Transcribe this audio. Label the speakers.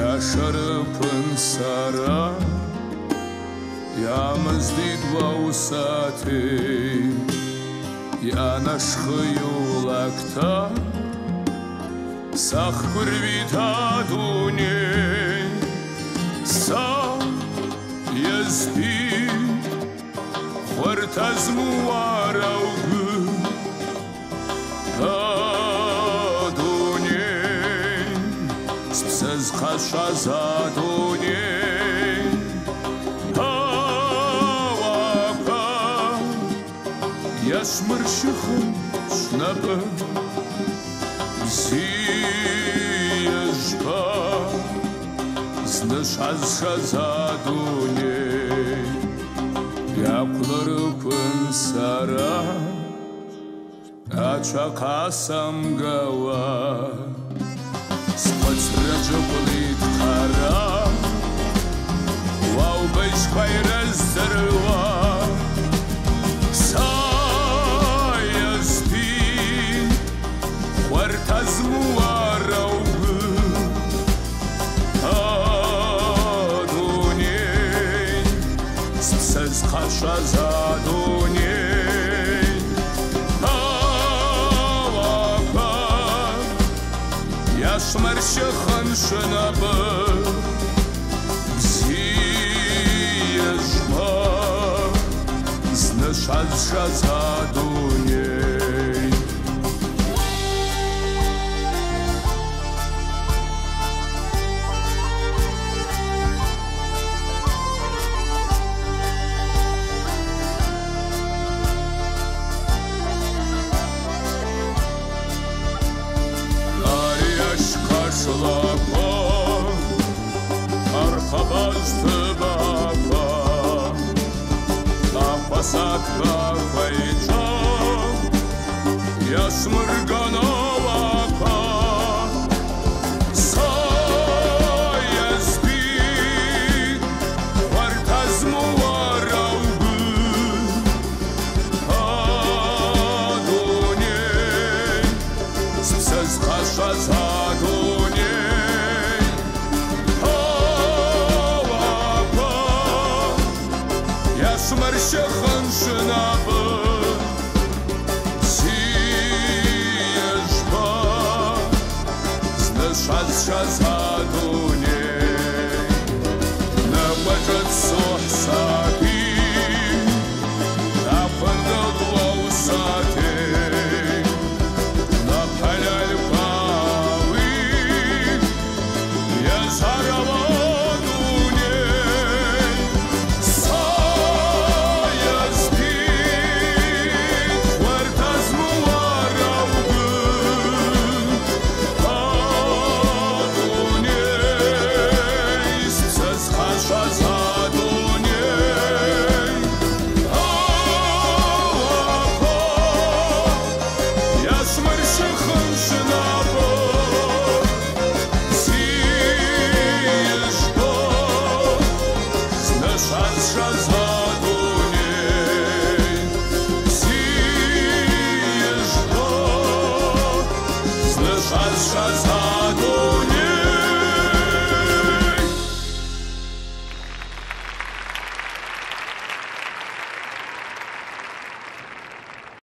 Speaker 1: Yaşarıpın sara Yamızdid vausati Yanaşkıyulakta Sağ kurvita dune Sağ yazbi Хвартаз муараугы Адуней Спсыз қашаза дуней Ауақа Ясмыршықын шнапы Зиежба Знышазшаза дуней Яқлырыпын сара Ачақасам гава Спățrăge pălit хара Вау бășквай răzdărva Saia spi Хвартаз муараугы Спсыз қашаза дуней Ауақа Яшмаршықын шынабы Бзиежба Знышазшаза дуней Karşılapa Arxabazdı baba Apasat kafayca Yasmırganova Sayazbi Vartaz muvaravgı Aduney Spsız kaşaza Yaşmırşықын шынабы Зиежба Знышазшаза дуней Набажат